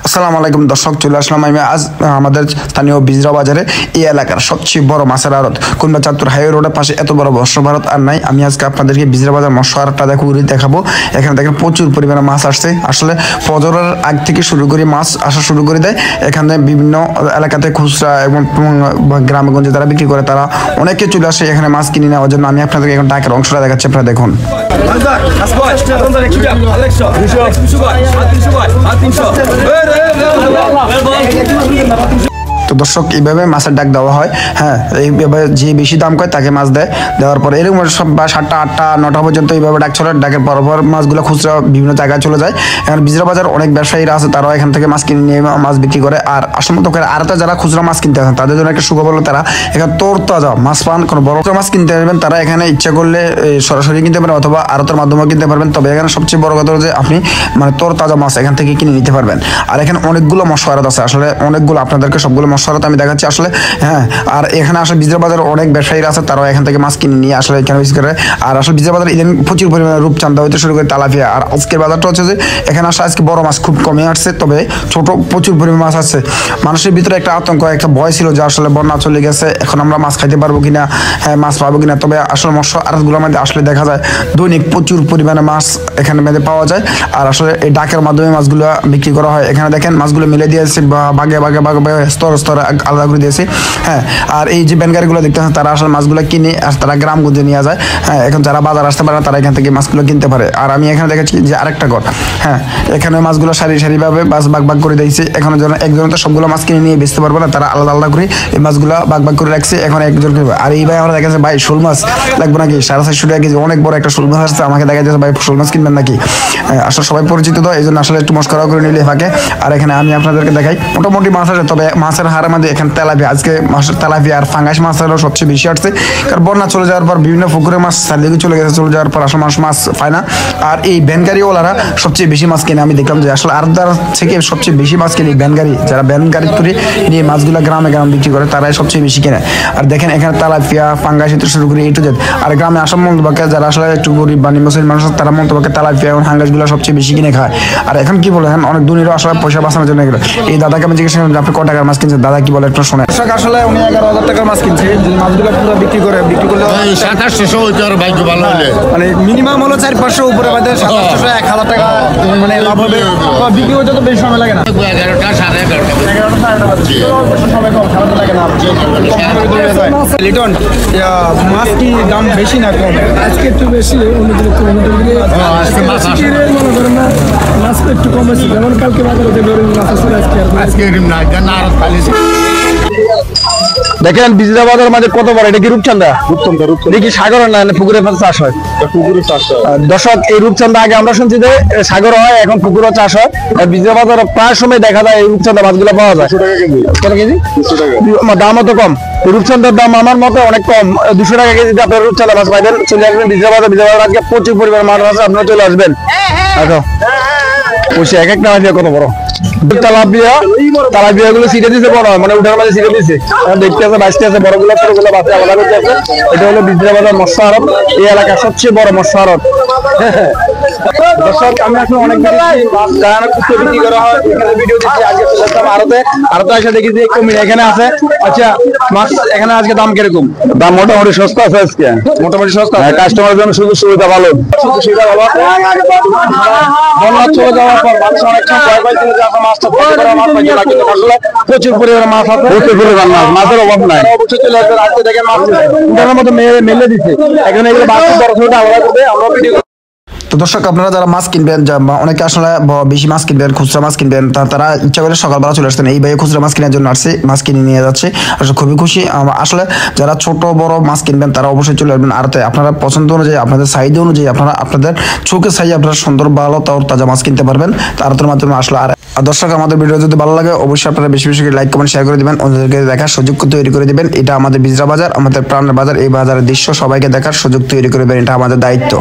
আসসালামু আলাইকুম দর্শক, চলে আসলাম আমি আজ আমাদের স্থানীয় বিজরা বাজারে এই এলাকার সবচেয়ে বড় মাছের আড়ত কুমিল্লা চাঁদপুর হাইওয়ে রোডের পাশে। এত বড় মৎস্য ভারত আর নাই। আমি আজকে আপনাদেরকে বিজরা বাজার মৎস্য আড়তটা দেখাবো। এখানে দেখেন প্রচুর পরিমাণে মাছ আসছে। আসলে ফজরের আগ থেকে শুরু করে মাছ আসা শুরু করে দেয়। এখানে বিভিন্ন এলাকাতে খুচরা এবং গ্রামগঞ্জে যারা বিক্রি করে তারা অনেকে চলে আসে এখানে মাছ কিনে নেওয়ার জন্য। আমি আপনাদেরকে এখন টাকার অংশটা দেখাচ্ছি, আপনারা দেখুন। তো দর্শক, এইভাবে মাছের ডাক দেওয়া হয়। হ্যাঁ, এইভাবে যে বেশি দাম করে তাকে মাছ দেওয়ার পরে এরকম সব 7টা 8টা 9টা পর্যন্ত এইভাবে ডাক চলে। ডাকের পরপর মাছগুলো খুচরা বিভিন্ন জায়গায় চলে যায়। এখন বিজরা বাজার অনেক ব্যবসায়ীরা আছে, তারাও এখান থেকে মাছ কিনে নিয়ে মাছ বিক্রি করে। আর আসল মতো করে আরতে যারা খুচরা মাছ কিনতে আসেন তাদের জন্য একটা সুখবর হলো তারা এখানে তোরতাজা মাছ পান। কোনো বড় মাছ কিনতে পারবেন তারা এখানে ইচ্ছা করলে সরাসরি কিনতে পারেন অথবা আড়তের মাধ্যমেও কিনতে পারবেন। তবে এখানে সবচেয়ে বড় কথা হলো যে আপনি তোরতাজা মাছ এখান থেকে কিনে নিতে পারবেন। আর এখানে অনেকগুলো মৎস্য আড়ত আছে, আসলে অনেকগুলো, আপনাদেরকে সবগুলো মৎস্য আড়ত আমি দেখাচ্ছি আসলে। হ্যাঁ, আর এখানে আসলে বিজরা বাজার অনেক ব্যবসায়ীরা আছে, তারাও এখান থেকে মাছ কিনে নিয়ে আসলে এখানে বিক্রি করে। আর আসলে বিজরা বাজার ইদানিং প্রচুর পরিমাণে রূপচাঁদা হইতে শুরু করে তেলাপিয়া। আর আজকের বাজারটা হচ্ছে যে এখানে আসলে আজকে বড় মাছ খুব কমে আসছে, তবে ছোট প্রচুর পরিমাণ মাছ আছে। মানুষের ভিতরে একটা আতঙ্ক, একটা ভয় ছিল যে আসলে বন্যা চলে গেছে, এখন আমরা মাছ খাইতে পারবো কিনা, হ্যাঁ মাছ পাবো কিনা। তবে আসলে মৎস্য আড়তগুলোর মধ্যে আসলে দেখা যায় দৈনিক প্রচুর পরিমাণে মাছ এখানে মধ্যে পাওয়া যায়। আর আসলে এই ডাকের মাধ্যমে মাছগুলো বিক্রি করা হয়। এখানে দেখেন মাছগুলো মিলে দিয়েছে বাগে বাগে স্তরে স্তরে আলাদা করে দিয়েছে। হ্যাঁ, আর এই যে ব্যানগাড়িগুলো দেখতে পাচ্ছেন তারা আসলে মাছগুলো কিনে আর তারা গ্রামগঞ্জে নিয়ে যায়। হ্যাঁ, এখন যারা বাজার আসতে পারে না তারা এখান থেকে মাছগুলো কিনতে পারে। আর আমি এখানে দেখেছি যে আরেকটা ঘর, হ্যাঁ এখানে মাছগুলো সারি সারিভাবে ভাগ করে দিয়েছে। এখন যেন একজন তো সবগুলো মাছ কিনে নিয়ে বেচতে পারবো না, তারা আলাদা আলাদা করে এই মাছগুলো ভাগ করে রাখছে। এখন একজন। আর এই ভাই আমরা দেখেছি, ভাই শোল মাছ লাগবে নাকি? 450 টাকা কেজি, অনেক বড় একটা শোল মাছ আসছে। আমাকে দেখা যাচ্ছে ভাই শোল মাছ কিনবেন নাকি? আসলে সবাই পরিচিত তো, এই জন্য আসলে একটু মস্করা করে নিলে থাকে। আর এখানে আমি আপনাদেরকে দেখাই মোটামুটি মাছ আছে, তবে মাছের হারের মধ্যে এখানে তেলাপিয়া, আজকে মাছের তেলাপিয়া আর ফাঙ্গাস মাছ হলো সবচেয়ে বেশি আসছে। কারণ বন্যা চলে যাওয়ার পর বিভিন্ন পুকুরে মাছ চারদিকে চলে যাওয়ার পর আসলে মাছ পায় না। আর এই ভ্যানগাড়িওয়ালারা সবচেয়ে বেশি মাছ কিনে। আমি দেখলাম যে আসলে আরদার থেকে সবচেয়ে বেশি মাছ কিনে ভ্যানগাড়ি, যারা ভ্যানগাড়ি করে নিয়ে মাছগুলো গ্রামে বিক্রি করে তারাই সবচেয়ে বেশি কেনে। আর দেখেন এখানে তেলাপিয়া ফাঙ্গাস থেকে শুরু করে এই টু জেড। আর গ্রামে আসাম মন্তবাকে যারা আসলে একটু গরিব বা নিম্নশ্রেণীর মানুষ তারা মন্তবাকে তেলাপিয়া এবং ফাঙ্গাসগুলো সবচেয়ে বেশি কিনে খায়। আর এখন কি বলে অনেক দুনিরও আসলে পয়সা বাঁচানোর জন্য এগুলো। এই দাদাকে আমি জিজ্ঞেস করলাম আপনি কত টাকার মাছ কিনছেন, দাদা কি বলে একটু শোনেন। আসলে উনি 11,000 টাকার মাছ কিনছে। মাছগুলো পুরো বিক্রি করলে 2700 হইতে আর ভাগ্য ভালো হলে মানে মিনিমাম হলো 400-500 উপরে আমাদের 2700 1,000 টাকা মানে লাভ হবে। বিক্রি করতে তো বেশি সময় লাগে না, 11টা 11:30 সময় কম, খারাপ লাগে না। লিটন মাছ কি দাম বেশি না কম? আজকে একটু বেশি, অন্যদিন একটু মাছ একটু কম আছে। যেমন কালকে বাজারে যে ধরুন মাছ আসলে আজকে না আর খালি দেখেন বিজরা বাজার মাঝে কত বড়, এটা কি রূপচাঁদা? দেখি সাগর না পুকুরে চাষ হয়। দর্শক, এই রূপচাঁদা আগে আমরা শুনছি যে সাগর হয়, এখন পুকুরও চাষ হয়। বিজরা বাজারে প্রায় সময় দেখা যায় এই রূপচাঁদা মাছগুলো পাওয়া যায়। কত কেজি? দামও তো কম। রূপচাঁদার দাম আমার মতে অনেক কম, 200 টাকা কেজিতে আপনার রূপচাঁদা মাছ পাইবেন। চলে আসবেন বিজরা বাজার। বিজরা বাজার আজকে প্রচুর পরিমাণ মাছ আছে, আপনারা চলে আসবেন। বসে এক একটা মাছ কত বড় তালাপিয়া গুলো ছিটে দিচ্ছে বড়, মানে উঠার মাঝে ছিটে দিচ্ছে। দেখতে আছে বাইশটা আছে, বড়গুলো ছোটগুলো বাচ্চা আলাদা করতে আছে। এটা হলো বিজরা বাজার মৎস্য আড়ত, এই এলাকার সবচেয়ে বড় মৎস্য আড়ত। দর্শক, আমি আসলে অনেক বিক্রি করা হয় এখানে ভিডিও দিচ্ছি। আজকে চলে আসলাম আড়তে এসে দেখি যে কমিয়ে এখানে আছে। আচ্ছা, মাছ এখানে আজকে দাম কিরকম? দাম মোটামুটি সস্তা আছে আজকে, মোটামুটি সস্তা। কাস্টমারের জন্য সুযোগ সুবিধা ভালো, বন্যা চলে যাওয়ার পর মানুষ অনেক সময় ভয় পাইছিল যে আপনার মাছটা মাছ পাইছে না, কিন্তু আসলে প্রচুর পরিমাণে মাছ আছে, প্রচুর পরিমাণ মাছ, মাছের অভাব নাই। অবশ্যই চলে আসবে। আজকে দেখেন মাছ উঠানোর মতো মেলে দিচ্ছে। এখানে এগুলো বাচ্চা বড় ছোট আলাদা করে আমরা ভিডিও। তো দর্শক, আপনারা যারা মাছ কিনবেন, অনেকে আসলে বেশি মাছ কিনবেন, খুচরা মাছ কিনবেন, তারা ইচ্ছা করে সকালবেলা চলে আসতেন। এই ভাই খুচরা মাছ কেনার জন্য আসছে, মাছ কিনে নিয়ে যাচ্ছে। আসলে খুবই খুশি। আসলে যারা ছোট বড় মাছ কিনবেন তারা অবশ্যই চলে আসবেন আড়তে। আপনারা পছন্দ অনুযায়ী, আপনাদের সাইজ অনুযায়ী, আপনারা আপনাদের চোখের সাইজে আপনারা সুন্দর ভালো তাজা মাছ কিনতে পারবেন আড়তের মাধ্যমে আসলে। আর দর্শক, আমাদের ভিডিও যদি ভালো লাগে অবশ্যই আপনারা বেশি বেশি লাইক কমেন্ট শেয়ার করে দিবেন, অন্যদেরকে দেখার সুযোগ তৈরি করে দিবেন। এটা আমাদের বিজরা বাজার, আমাদের প্রাণের বাজার। এই বাজারের দৃশ্য সবাইকে দেখার সুযোগ তৈরি করে দেবেন, এটা আমাদের দায়িত্ব।